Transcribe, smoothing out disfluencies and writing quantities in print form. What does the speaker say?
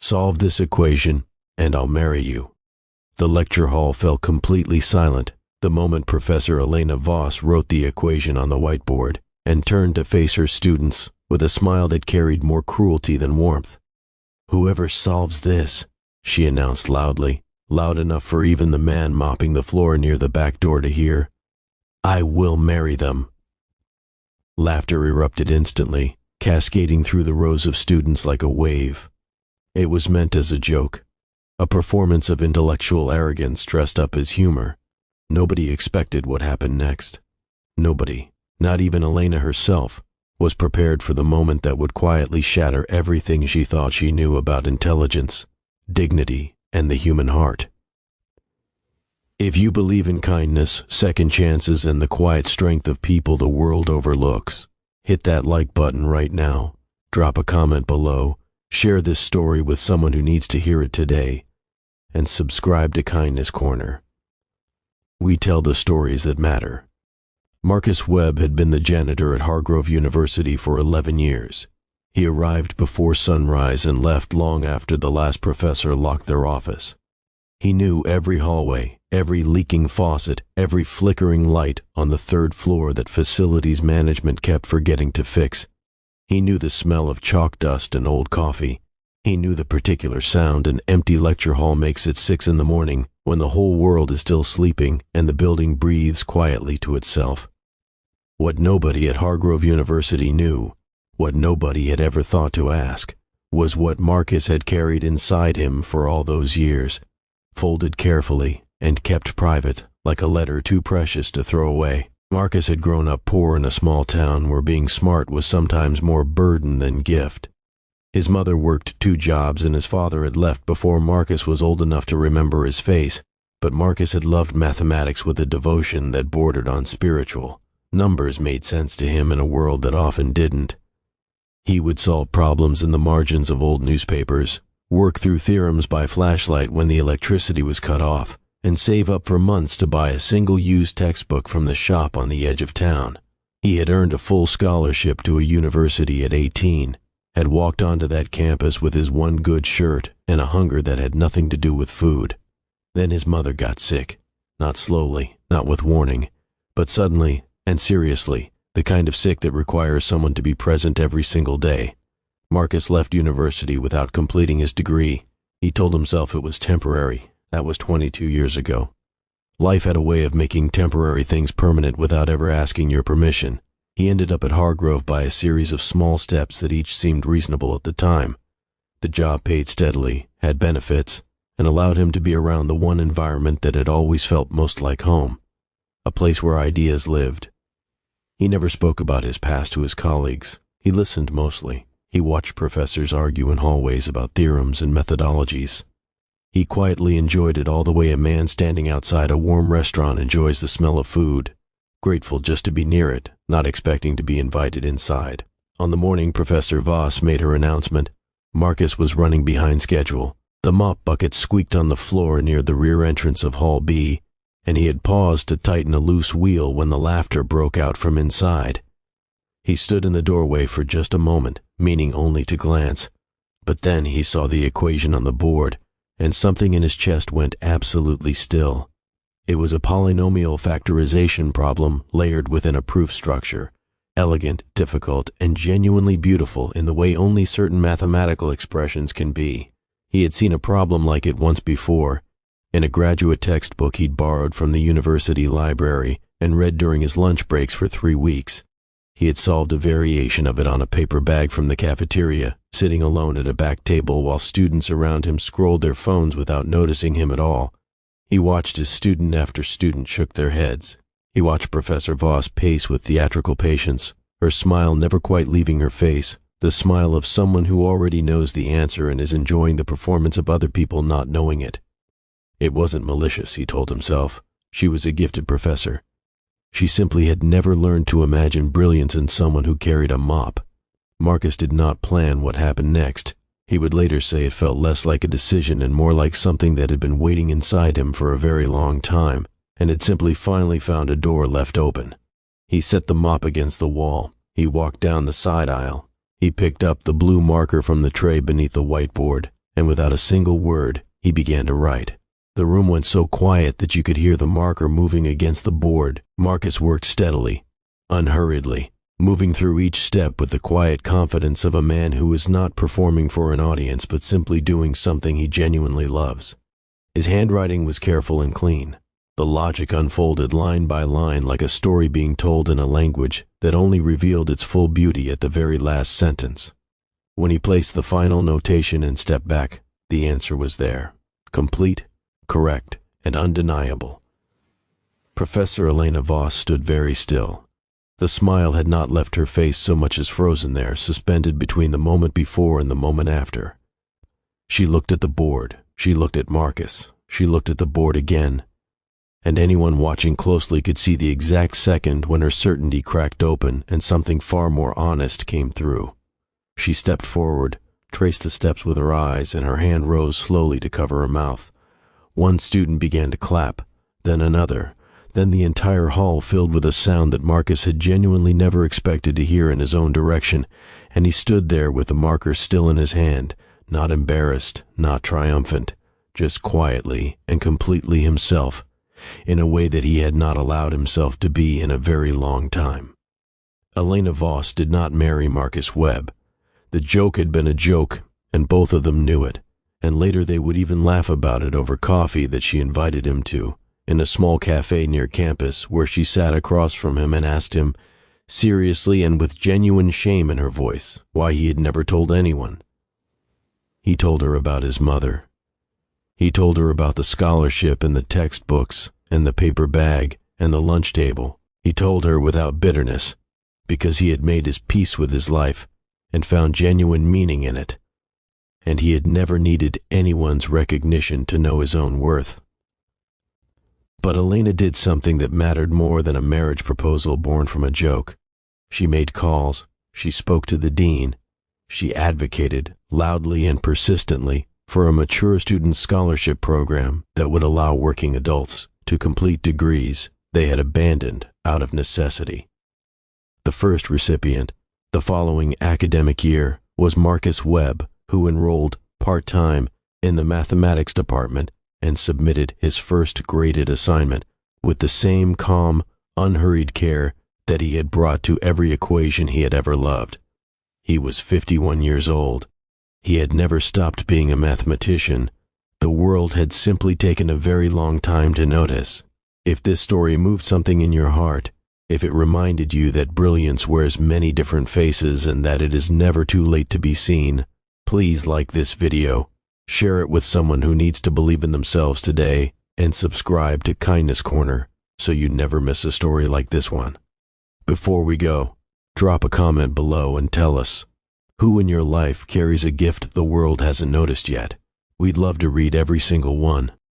Solve this equation, and I'll marry you. The lecture hall fell completely silent the moment Professor Elena Voss wrote the equation on the whiteboard and turned to face her students with a smile that carried more cruelty than warmth. "Whoever solves this," she announced loudly, loud enough for even the man mopping the floor near the back door to hear, "I will marry them." Laughter erupted instantly, cascading through the rows of students like a wave. It was meant as a joke, a performance of intellectual arrogance dressed up as humor. Nobody expected what happened next. Nobody, not even Elena herself, was prepared for the moment that would quietly shatter everything she thought she knew about intelligence, dignity, and the human heart. If you believe in kindness, second chances, and the quiet strength of people the world overlooks, hit that like button right now, drop a comment below, share this story with someone who needs to hear it today, and subscribe to Kindness Corner. We tell the stories that matter. Marcus Webb had been the janitor at Hargrove University for 11 years. He arrived before sunrise and left long after the last professor locked their office. He knew every hallway, every leaking faucet, every flickering light on the third floor that facilities management kept forgetting to fix. He knew the smell of chalk dust and old coffee. He knew the particular sound an empty lecture hall makes at 6 in the morning when the whole world is still sleeping and the building breathes quietly to itself. What nobody at Hargrove University knew, what nobody had ever thought to ask, was what Marcus had carried inside him for all those years, folded carefully and kept private like a letter too precious to throw away. Marcus had grown up poor in a small town where being smart was sometimes more burden than gift. His mother worked 2 jobs and his father had left before Marcus was old enough to remember his face, but Marcus had loved mathematics with a devotion that bordered on spiritual. Numbers made sense to him in a world that often didn't. He would solve problems in the margins of old newspapers, work through theorems by flashlight when the electricity was cut off, and save up for months to buy a single-used textbook from the shop on the edge of town. He had earned a full scholarship to a university at 18, had walked onto that campus with his one good shirt and a hunger that had nothing to do with food. Then his mother got sick, not slowly, not with warning, but suddenly and seriously, the kind of sick that requires someone to be present every single day. Marcus left university without completing his degree. He told himself it was temporary. That was 22 years ago. Life had a way of making temporary things permanent without ever asking your permission. He ended up at Hargrove by a series of small steps that each seemed reasonable at the time. The job paid steadily, had benefits, and allowed him to be around the one environment that had always felt most like home, a place where ideas lived. He never spoke about his past to his colleagues. He listened mostly. He watched professors argue in hallways about theorems and methodologies. He quietly enjoyed it all the way a man standing outside a warm restaurant enjoys the smell of food, grateful just to be near it, not expecting to be invited inside. On the morning Professor Voss made her announcement, Marcus was running behind schedule. The mop bucket squeaked on the floor near the rear entrance of Hall B, and he had paused to tighten a loose wheel when the laughter broke out from inside. He stood in the doorway for just a moment, meaning only to glance, but then he saw the equation on the board, and something in his chest went absolutely still. It was a polynomial factorization problem layered within a proof structure, elegant, difficult, and genuinely beautiful in the way only certain mathematical expressions can be. He had seen a problem like it once before, in a graduate textbook he'd borrowed from the university library and read during his lunch breaks for 3 weeks. He had solved a variation of it on a paper bag from the cafeteria, sitting alone at a back table while students around him scrolled their phones without noticing him at all. He watched as student after student shook their heads. He watched Professor Voss pace with theatrical patience, her smile never quite leaving her face, the smile of someone who already knows the answer and is enjoying the performance of other people not knowing it. It wasn't malicious, he told himself. She was a gifted professor. She simply had never learned to imagine brilliance in someone who carried a mop. Marcus did not plan what happened next. He would later say it felt less like a decision and more like something that had been waiting inside him for a very long time, and had simply finally found a door left open. He set the mop against the wall. He walked down the side aisle. He picked up the blue marker from the tray beneath the whiteboard and without a single word, he began to write. The room went so quiet that you could hear the marker moving against the board. Marcus worked steadily, unhurriedly, moving through each step with the quiet confidence of a man who is not performing for an audience but simply doing something he genuinely loves. His handwriting was careful and clean. The logic unfolded line by line like a story being told in a language that only revealed its full beauty at the very last sentence. When he placed the final notation and stepped back, the answer was there, complete, correct, and undeniable. Professor Elena Voss stood very still. The smile had not left her face so much as frozen there, suspended between the moment before and the moment after. She looked at the board, she looked at Marcus, she looked at the board again, and anyone watching closely could see the exact second when her certainty cracked open and something far more honest came through. She stepped forward, traced the steps with her eyes, and her hand rose slowly to cover her mouth. One student began to clap, then another, then the entire hall filled with a sound that Marcus had genuinely never expected to hear in his own direction, and he stood there with the marker still in his hand, not embarrassed, not triumphant, just quietly and completely himself, in a way that he had not allowed himself to be in a very long time. Elena Voss did not marry Marcus Webb. The joke had been a joke, and both of them knew it, and later they would even laugh about it over coffee that she invited him to, in a small cafe near campus where she sat across from him and asked him, seriously and with genuine shame in her voice, why he had never told anyone. He told her about his mother. He told her about the scholarship and the textbooks and the paper bag and the lunch table. He told her without bitterness, because he had made his peace with his life and found genuine meaning in it, and he had never needed anyone's recognition to know his own worth. But Elena did something that mattered more than a marriage proposal born from a joke. She made calls, she spoke to the dean, she advocated, loudly and persistently, for a mature student scholarship program that would allow working adults to complete degrees they had abandoned out of necessity. The first recipient, the following academic year, was Marcus Webb, who enrolled part-time in the mathematics department and submitted his first graded assignment with the same calm, unhurried care that he had brought to every equation he had ever loved. He was 51 years old. He had never stopped being a mathematician. The world had simply taken a very long time to notice. If this story moved something in your heart, if it reminded you that brilliance wears many different faces and that it is never too late to be seen, please like this video, share it with someone who needs to believe in themselves today, and subscribe to Kindness Corner so you never miss a story like this one. Before we go, drop a comment below and tell us, who in your life carries a gift the world hasn't noticed yet? We'd love to read every single one.